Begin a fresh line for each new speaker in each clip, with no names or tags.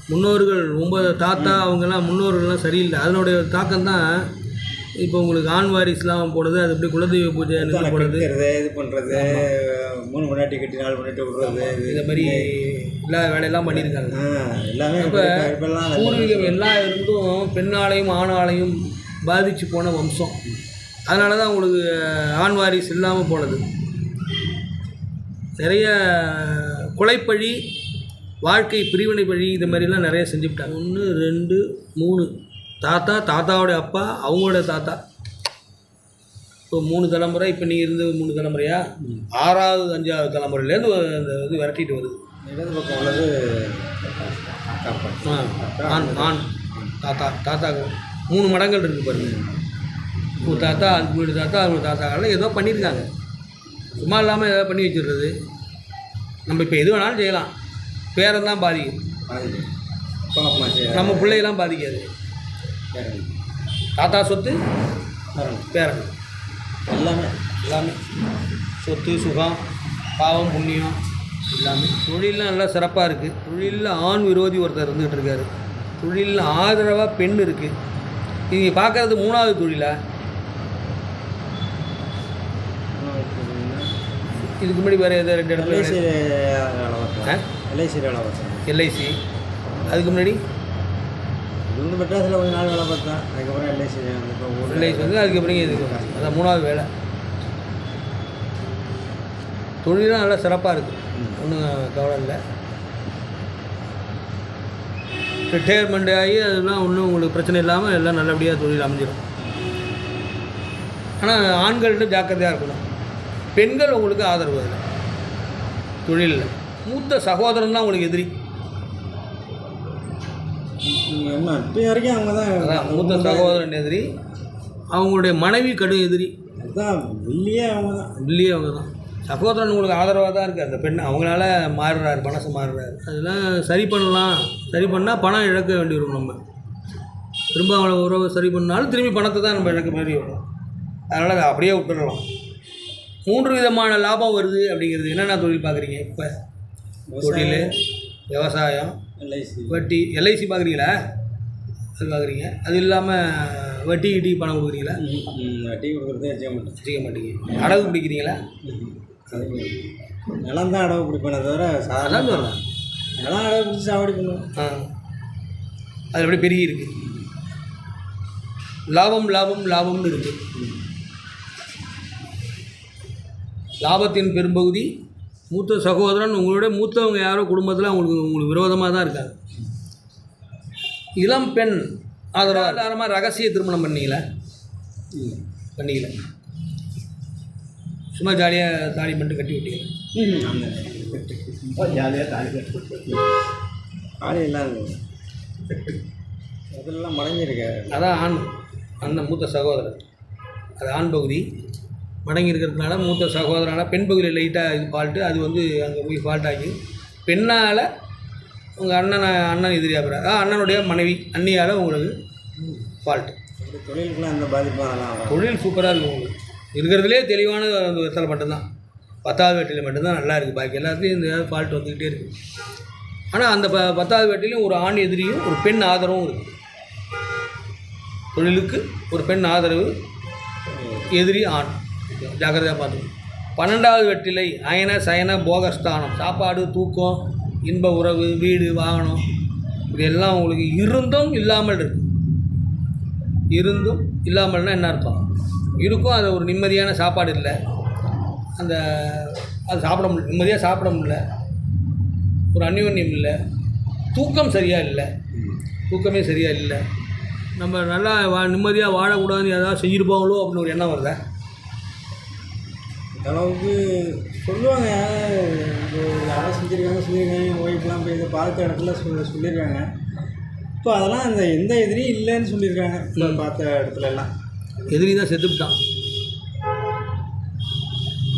முன்னோர்கள் ரொம்ப தாத்தா அவங்கெல்லாம் முன்னோர்கள்லாம் சரியில்லை. அதனுடைய தாக்கம் தான் இப்போ உங்களுக்கு ஆண் வாரிசுலாம் போடுறது, அது எப்படி குலதெய்வ பூஜை போடுறது,
இது பண்ணுறது, 3 பொண்டாட்டி கட்டி 4 பொண்டாட்டி விடுறது,
இந்த மாதிரி எல்லா வேலையெல்லாம் பண்ணியிருக்காங்க.
எல்லாமே
இப்போ பூர்வீகம் எல்லா இருந்தும் பெண்ணாலையும் ஆணாலையும் பாதித்து போன வம்சம். அதனால தான் உங்களுக்கு ஆண் வாரிசு இல்லாமல் போனது. நிறைய கொலைப்பழி, வாழ்க்கை பிரிவினை பழி, இது மாதிரிலாம் நிறைய செஞ்சுவிட்டாங்க. 1 2 3 தாத்தாவோடைய அப்பா, அவங்களோட தாத்தா, இப்போ 3 தலைமுறை. இப்போ நீங்கள் இருந்து 3 தலைமுறையா, 6வது 5வது தலைமுறையிலேருந்து அந்த இது விரட்டிட்டு வருது.
இடது பக்கம் உள்ளது
ஆண் தாத்தாக்கு 3 மடங்கள் இருக்குது பாருங்க. ஒரு தாத்தா, அதுக்கு வீடு தாத்தா, அவங்க தாத்தாக்கெல்லாம் ஏதோ பண்ணியிருக்காங்க. சும்மா இல்லாமல் ஏதோ பண்ணி வச்சுடுறது. நம்ம இப்போ எது வேணாலும் செய்யலாம், பேரன் தான் பாதிக்கும், நம்ம பிள்ளையெல்லாம் பாதிக்காது. தாத்தா சொத்து பேரன் எல்லாமே சொத்து சுகம் பாவம் புண்ணியம் எல்லாமே. தொழிலெலாம் நல்லா சிறப்பாக இருக்குது. தொழிலில் ஆண் விரோதி ஒருத்தர் இருந்துகிட்டு இருக்காரு. தொழிலில் ஆதரவாக பெண் இருக்குது. நீங்கள் பார்க்குறது 3வது தொழிலா? இதுக்கு முன்னாடி வேறு எதாவது 2 இடத்துல எல்ஐசி. அதுக்கு முன்னாடி
மெட்ராஸில் கொஞ்சம் நாள் வேலை பார்த்தேன். அதுக்கப்புறம்
எல்ஐசி வந்து அதுக்கப்புறம் இதுக்கு அதான் 3வது வேலை. தொழிலாம் நல்லா சிறப்பாக இருக்குது, ஒன்றும் கவலை இல்லை. ரிட்டையர்மெண்ட் ஆகி அதெல்லாம் ஒன்றும் உங்களுக்கு பிரச்சனை இல்லாமல் எல்லாம் நல்லபடியாக தொழில் அமைஞ்சிடும். ஆனால் ஆண்கள்கிட்ட ஜாக்கிரதையாக இருக்கணும். பெண்கள் உங்களுக்கு ஆதரவு இல்லை தொழிலில். மூத்த சகோதரன் தான் உங்களுக்கு எதிரி.
இப்போ வரைக்கும் அவங்க தான்
மூத்த சகோதரன் எதிரி, அவங்களுடைய மனைவி கடும் எதிரி.
அதுதான் வில்லியே
அவங்க தான். சகோதரன் உங்களுக்கு ஆதரவாக தான் இருக்குது. அந்த பெண் அவங்களால மாறுறாரு, மனசு மாறுறாரு. அதெல்லாம் சரி பண்ணலாம். சரி பண்ணால் பணம் இழக்க வேண்டி வரும். நம்ம திரும்ப அவளை உறவு சரி பண்ணாலும் திரும்பி பணத்தை தான் நம்ம இழக்க வேண்டி வரும். அதனால் அதை அப்படியே விட்டுடலாம். 3 விதமான லாபம் வருது அப்படிங்கிறது. என்னென்ன தொழில் பார்க்குறீங்க இப்போ? தொழில், விவசாயம், வட்டி. எல்ஐசி பார்க்குறீங்களா? அது பார்க்குறீங்க. அது இல்லாமல் வட்டி பணம் கொடுக்குறீங்களா?
வட்டி கொடுக்குறதே
வச்சுக்க மாட்டீங்க. அடகு பிடிக்கிறீங்களா?
நிலம் தான் அடகு பிடிப்பேன், தவிர
அதான் சொல்கிறேன்.
நிலம் அடகு பிடிச்சி சாவடி பண்ணுவோம்.
அது எப்படி பெருகி இருக்குது. லாபம்னு இருக்குது. லாபத்தின் பெரும்பகுதி மூத்த சகோதரன். உங்களோட மூத்தவங்க யாரோ குடும்பத்தில் உங்களுக்கு விரோதமாக தான் இருக்காங்க. இளம் பெண் ஆதரவாக ரகசிய திருமணம் பண்ணிக்கல. சும்மா ஜாலியாக தாலி பண்ணிட்டு கட்டி விட்டீங்க.
ஜாலியாக தாலி எல்லாம் அதெல்லாம் மடங்கியிருக்க.
அதான் அண்ணன் மூத்த சகோதரர். அது ஆண் பகுதி மடங்கி இருக்கிறதுனால மூத்த சகோதரனால் பெண் பகுதியில் லைட்டாக இது ஃபால்ட்டு. அது வந்து அங்கே போய் ஃபால்ட் ஆகி பெண்ணால் உங்கள் அண்ணன் எதிரியாக அண்ணனுடைய மனைவி அண்ணியால் உங்களுக்கு ஃபால்ட்டு.
தொழிலுக்குலாம் அந்த பாதிப்பாக.
தொழில் சூப்பராக இருக்கும். உங்களுக்கு இருக்கிறதுலே தெளிவான விதத்தில் மட்டும்தான் 10வது வேட்டையில் மட்டும்தான் நல்லா இருக்குது. பாக்கி எல்லாத்துலேயும் இந்த ஃபால்ட் வந்துக்கிட்டே இருக்குது. ஆனால் அந்த 10வது வேட்டையிலையும் ஒரு ஆண் எதிரியும் ஒரு பெண் ஆதரவும் இருக்குது. தொழிலுக்கு ஒரு பெண் ஆதரவு, எதிரி ஆண். ஜாக்கிரதையாக பார்த்துக்கணும். 12வது வெற்றிலை அயன சயன போகஸ்தானம். சாப்பாடு, தூக்கம், இன்ப உறவு, வீடு, வாகனம், இது எல்லாம் உங்களுக்கு இருந்தும் இல்லாமல் இருக்குது. இருந்தும் இல்லாமல்னா என்ன அர்த்தம்? இருக்கும், அது ஒரு நிம்மதியான சாப்பாடு இல்லை. அது சாப்பிட முடியல, நிம்மதியாக சாப்பிட முடியல, ஒரு அந்யோன்யம் இல்லை, தூக்கம் சரியாக இல்லை, தூக்கமே சரியாக இல்லை. நம்ம நல்லா நிம்மதியாக வாழக்கூடாதுன்னு ஏதாவது செஞ்சுருப்பாங்களோ அப்படின்னு ஒரு எண்ணம் வருதா?
அளவுக்கு சொல்லுவாங்க, யாரும் செஞ்சுருக்காங்க. ஒய்ஃப்லாம் போய் இதை பார்த்த இடத்துல சொல்லியிருக்காங்க. இப்போ அதெல்லாம் அந்த எந்த எதிரியும் இல்லைன்னு சொல்லியிருக்காங்க. இப்போ பார்த்த இடத்துலலாம்
எதிரி தான் செத்துவிட்டான்.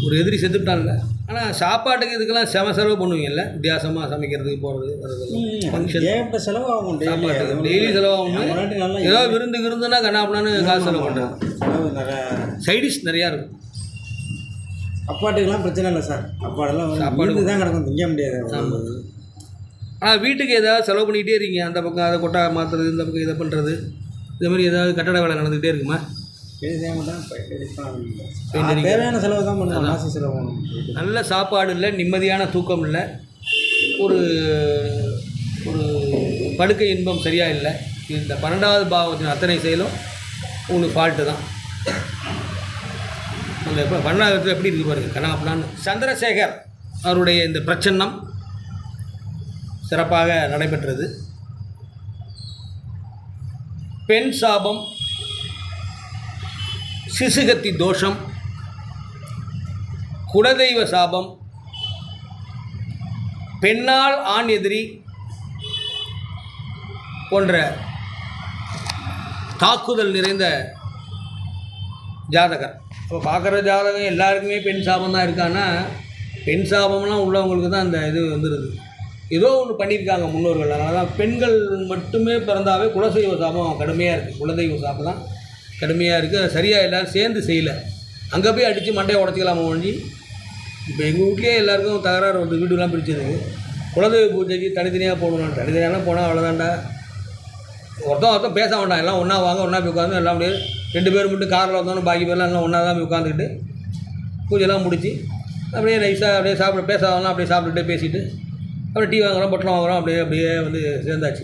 ஒரு எதிரி செத்துவிட்டான்ல. ஆனால் சாப்பாட்டுக்கு இதுக்கெல்லாம் செலவு பண்ணுவீங்கல்ல, வித்தியாசமாக சமைக்கிறதுக்கு போகிறது வர்றதுலாம் ஃபங்க்ஷன்
ஏகப்பட்ட செலவாகும்.
சாப்பாட்டுக்கு டெய்லி செலவாகும். ஏதாவது விருந்துன்னா கண்ணாப்புனான்னு காசு செலவு பண்ணுறது. சைடிஷ் நிறையா இருக்கும்.
அப்பாட்டுக்கெல்லாம் பிரச்சனை இல்லை சார். அப்பாடெல்லாம் சாப்பாடு தான் கிடக்கும், திங்க முடியாது.
ஆனால் வீட்டுக்கு ஏதாவது செலவு பண்ணிக்கிட்டே இருக்கீங்க, அந்த பக்கம் அதை கொட்டா மாற்றுறது, இந்த பக்கம் இதை பண்ணுறது, இது மாதிரி ஏதாவது கட்டட வேலை நடந்துக்கிட்டே இருக்குமா?
தேவையான செலவு தான் பண்ணுவோம், மாசி செலவு.
நல்ல சாப்பாடு இல்லை, நிம்மதியான தூக்கம் இல்லை, ஒரு ஒரு படுக்கை இன்பம் சரியாக இல்லை. இந்த 12வது பாவத்தின் அத்தனை செயலும் உங்களுக்கு ஃபால்ட்டு தான். அந்த இப்போ 12வது எப்படி இருக்குது பாருங்கள், கனாப்லான்னு. சந்திரசேகர் அவருடைய இந்த பிரச்சன்னம் சிறப்பாக நடைபெற்றது. பெண் சாபம், சிசுகத்தி தோஷம், குலதெய்வ சாபம், பெண்ணால் ஆண் எதிரி போன்ற தாக்குதல் நிறைந்த ஜாதகர். இப்போ பார்க்குற ஜாதகம் எல்லாருக்குமே பெண் சாபம் தான் இருக்கான்னா, பெண் சாபம்லாம் உள்ளவங்களுக்கு தான் அந்த இது வந்துடுது. ஏதோ ஒன்று பண்ணியிருக்காங்க முன்னோர்கள். அதனால தான் பெண்கள் மட்டுமே பிறந்தாவே குலதெய்வ சாபம் கடுமையாக இருக்குது. குலதெய்வ சாபம் தான் கடுமையாக இருக்குது. அது சரியாக எல்லோரும் சேர்ந்து செய்யலை. அங்கே போய் அடித்து மண்டையை உடச்சிக்கலாமா ஒழிஞ்சு. இப்போ எங்கள் வீட்லேயே எல்லாருக்கும் தகராறு வந்து வீடுலாம் பிரிச்சதுக்கு குலதெய்வ பூஜைக்கு தனித்தனியாக போகணும். தனித்தனியாக போனால் அவ்வளோதான்டா. ஒருத்தன் பேச வேண்டாம், எல்லாம் ஒன்றா வாங்க, ஒன்றா போய் உட்காந்து எல்லாம் அப்படியே 2 பேர் மட்டும் காரில் வந்தோன்னு பாக்கி பேர்லாம் எல்லாம் ஒன்றா தான் போய் உட்காந்துக்கிட்டு பூஜைலாம் முடித்து அப்படியே நைஸாக அப்படியே சாப்பிட பேசாதெல்லாம் அப்படியே சாப்பிட்டுட்டே பேசிவிட்டு அப்புறம் டீ வாங்குகிறோம், பொட்டலம் வாங்குகிறோம், அப்படியே வந்து சேர்ந்தாச்சு.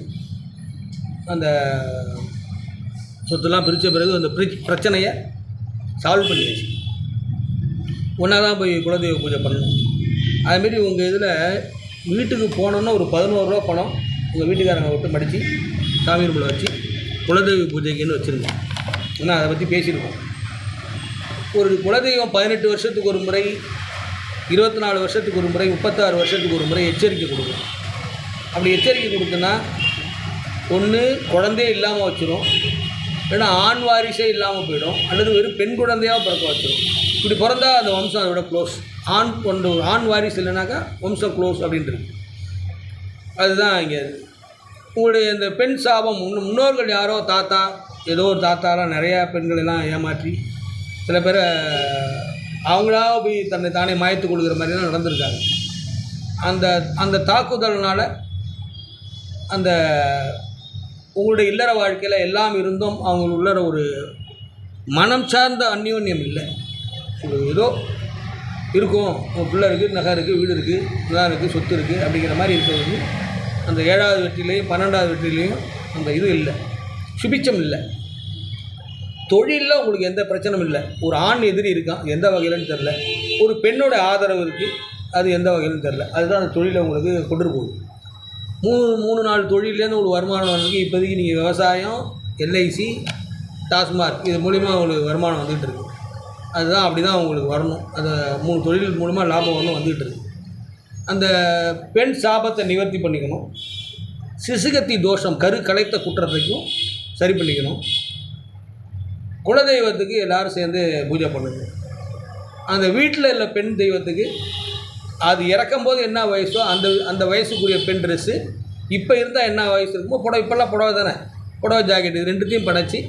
அந்த சொத்துலாம் பிரித்த பிறகு அந்த பிரச்சனையை சால்வ் பண்ணியாச்சு. ஒன்றா தான் போய் குலதெய்வ பூஜை பண்ணணும். அதுமாரி உங்கள் இதில் வீட்டுக்கு போனோன்னா ஒரு 11 ரூபா பணம் உங்கள் வீட்டுக்காரங்க விட்டு மடித்து சாமி ரூமில் வச்சு குலதெய்வ பூஜைக்குன்னு வச்சுருங்க. ஏன்னா அதை பற்றி பேசியிருக்கோம். ஒரு குலதெய்வம் 18 வருஷத்துக்கு ஒரு முறை, 24 வருஷத்துக்கு ஒரு முறை, 36 வருஷத்துக்கு ஒரு முறை எச்சரிக்கை கொடுக்கும். அப்படி எச்சரிக்கை கொடுக்குன்னா ஒன்று குழந்தையே இல்லாமல் வச்சிடும், இல்லைன்னா ஆண் வாரிசே இல்லாமல் போயிடும், அல்லது வெறும் பெண் குழந்தையாக பிறக்க வச்சிடும். இப்படி பிறந்தா அந்த வம்சம் அதோட க்ளோஸ். ஆண் வாரிசு இல்லைனாக்கா வம்சம் க்ளோஸ் அப்படின்றது. அதுதான் இங்கே உங்களுடைய இந்த பெண் சாபம். முன்னோர்கள் யாரோ தாத்தா, ஏதோ ஒரு தாத்தாலாம் நிறையா பெண்களெல்லாம் ஏமாற்றி சில பேரை அவங்களா போய் தன்னை தானே மாயத்து கொடுக்குற மாதிரிலாம் நடந்திருக்காங்க. அந்த தாக்குதல்னால் அந்த உங்களுடைய இல்லற வாழ்க்கையில் எல்லாம் இருந்தும் அவங்க உள்ளற ஒரு மனம் சார்ந்த அந்யோன்யம் இல்லை. ஏதோ இருக்கும், உங்கள் பிள்ளை இருக்குது, நகை இருக்குது, வீடு இருக்குது, இதெல்லாம் இருக்குது, சொத்து இருக்குது அப்படிங்கிற மாதிரி இருக்கிறது. அந்த 7வது வெற்றிலையும் 12வது வெற்றிலையும் அந்த இது இல்லை, சுபிச்சம் இல்லை. தொழிலில் உங்களுக்கு எந்த பிரச்சனையும் இல்லை. ஒரு ஆண் எதிரி இருக்கான், எந்த வகையிலன்னு தெரில. ஒரு பெண்ணோட ஆதரவு இருக்குது, அது எந்த வகையிலும் தெரில. அதுதான் அந்த தொழிலை உங்களுக்கு கொண்டு போகுது. 3-4 தொழிலேருந்து உங்களுக்கு வருமானம் இருக்குது. இப்போதைக்கு நீங்கள் விவசாயம், எல்ஐசி, டாஸ்மார்க் இது மூலிமா உங்களுக்கு வருமானம் வந்துகிட்டு இருக்குது. அதுதான் அப்படி தான் உங்களுக்கு வரணும். அந்த 3 தொழில் மூலமாக லாபம் வந்துகிட்டு இருக்குது. அந்த பெண் சாபத்தை நிவர்த்தி பண்ணிக்கணும். சிசுகத்தி தோஷம், கரு கலைத்த குற்றத்தைக்கும் சரி பண்ணிக்கணும். குலதெய்வத்துக்கு எல்லோரும் சேர்ந்து பூஜை பண்ணுங்க. அந்த வீட்டில் உள்ள பெண் தெய்வத்துக்கு அது இறக்கும்போது என்ன வயசோ அந்த வயசுக்குரிய பெண் ட்ரெஸ்ஸு இப்போ இருந்தால் என்ன வயசு இருக்குமோ இப்போல்லாம் புடவை தானே, புடவை ஜாக்கெட் இது 2த்தையும் படைச்சி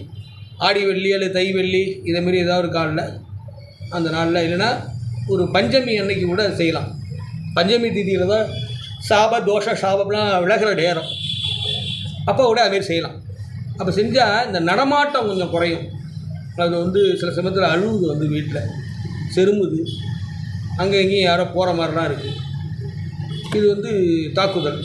ஆடி வெள்ளி அல்லது தை வெள்ளி இதேமாரி ஏதாவது ஒரு காலில் அந்த நாளில், இல்லைன்னா ஒரு பஞ்சமி அன்னைக்கு கூட செய்யலாம். பஞ்சமி திதியில் தான் சாப தோஷ சாபம்லாம் விலகிற நேரம், அப்போ கூட அதுமாரி செய்யலாம். அப்போ செஞ்சால் இந்த நடமாட்டம் கொஞ்சம் குறையும். அது சில சமயத்தில் அழுவுது, வீட்டில் செருமுது, அங்கே எங்கேயும் யாரோ போகிற மாதிரிலாம் இருக்குது. இது தாக்குதல்.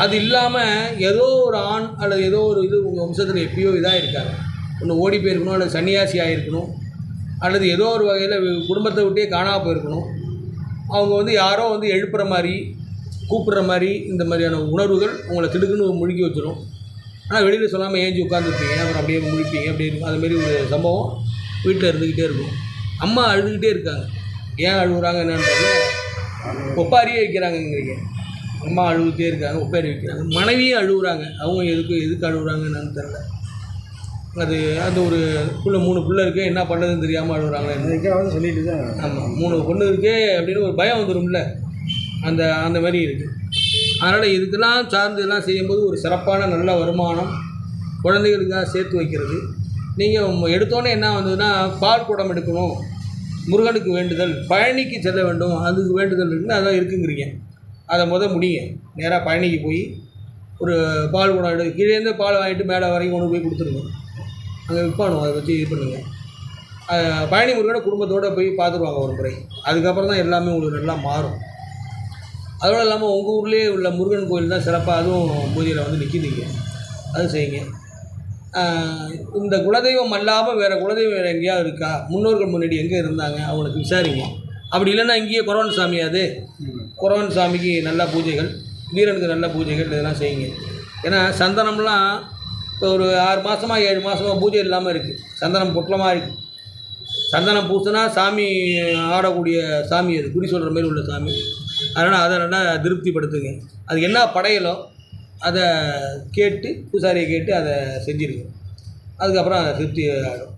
அது இல்லாமல் ஏதோ ஒரு ஆண் அல்லது ஏதோ ஒரு இது உங்கள் வம்சத்தில் எப்பயோ இதாக இருக்காங்க, ஒன்று ஓடி போயிருக்கணும், அல்லது சன்னியாசி ஆகிருக்கணும், அல்லது ஏதோ ஒரு வகையில் குடும்பத்தை விட்டே காணாமல் போயிருக்கணும். அவங்க யாரோ எழுப்புகிற மாதிரி கூப்பிட்ற மாதிரி இந்த மாதிரியான உணர்வுகள் உங்களை திடுக்குன்னு முழுக்கி வச்சிடும். ஆனால் வெளியில் சொல்லாமல் ஏஞ்சி உட்காந்துருப்பீங்க, அப்புறம் அப்படியே முழிப்பீங்க. அப்படி இருக்கும். அதுமாரி ஒரு சம்பவம் வீட்டில் இருந்துக்கிட்டே இருக்கும். அம்மா அழுதுகிட்டே இருக்காங்க. ஏன் அழுகுறாங்க என்னன்னு தெரியல. ஒப்பாரியே வைக்கிறாங்கங்கிறீங்க. அம்மா அழுதுகிட்டே இருக்காங்க, ஒப்பாரி வைக்கிறாங்க. மனைவியும் அழுகுறாங்க. அவங்க எதுக்கு அழுகுறாங்க என்னன்னு தெரில. அது ஒரு 3 பிள்ளை இருக்குது, என்ன பண்ணுறதுன்னு தெரியாமல் அழுகுறாங்க.
எதுக்காவது சொல்லிட்டு தான்.
ஆமாம், 3 பொண்ணு இருக்கே அப்படின்னு ஒரு பயம் வந்துடும்ல, அந்த மாதிரி இருக்குது. அதனால் இதுக்கெல்லாம் சார்ந்து இதெல்லாம் செய்யும்போது ஒரு சிறப்பான நல்ல வருமானம் குழந்தைகளுக்காக சேர்த்து வைக்கிறது. நீங்கள் எடுத்தோன்னே என்ன வந்ததுன்னா, பால் குடம் எடுக்கணும், முருகனுக்கு வேண்டுதல், பழனிக்கு செல்ல வேண்டும், அதுக்கு வேண்டுதல் இருக்குன்னு அதான் இருக்குங்கிறீங்க. அதை முடிங்க. நேராக பழனிக்கு போய் ஒரு பால் குடம் எடுத்து கீழேருந்து பால் வாங்கிட்டு மேலே வரைக்கும் கொண்டு போய் கொடுத்துருங்க. அங்கே விற்பானும், அதை வச்சு இது பண்ணுங்கள். பழனி முருகனை குடும்பத்தோடு போய் பார்த்துருவாங்க ஒரு முறை. அதுக்கப்புறம் தான் எல்லாமே உங்களுக்கு நல்லா மாறும். அதோடு இல்லாமல் உங்கள் ஊர்லேயே உள்ள முருகன் கோயில் தான் சிறப்பாக அதுவும் பூஜையில் வந்து நிற்கிதுங்க. அது செய்யுங்க. இந்த குலதெய்வம் அல்லாமல் வேறு குலதெய்வம் வேறு எங்கேயாவது இருக்கா, முன்னோர்கள் முன்னாடி எங்கே இருந்தாங்க அவங்களுக்கு விசாரிங்க. அப்படி இல்லைன்னா இங்கேயே குறவன் சாமி, அது குறவன் சாமிக்கு நல்ல பூஜைகள், வீரனுக்கு நல்ல பூஜைகள் இதெல்லாம் செய்யுங்க. ஏன்னா சந்தனம்லாம் இப்போ ஒரு 6 மாதமாக 7 மாதமாக பூஜை இல்லாமல் இருக்குது. சந்தனம் பொட்டலமாக இருக்குது. சந்தனம் பூசினா சாமி ஆடக்கூடிய சாமி, அது குறி சொல்கிற மாதிரி உள்ள சாமி. அதனால் அதை நல்லா திருப்திப்படுத்துங்க. அதுக்கு என்ன படையலோ அதை கேட்டு பூசாரியை கேட்டு அதை செஞ்சுருங்க. அதுக்கப்புறம் திருப்தி ஆகிடும்.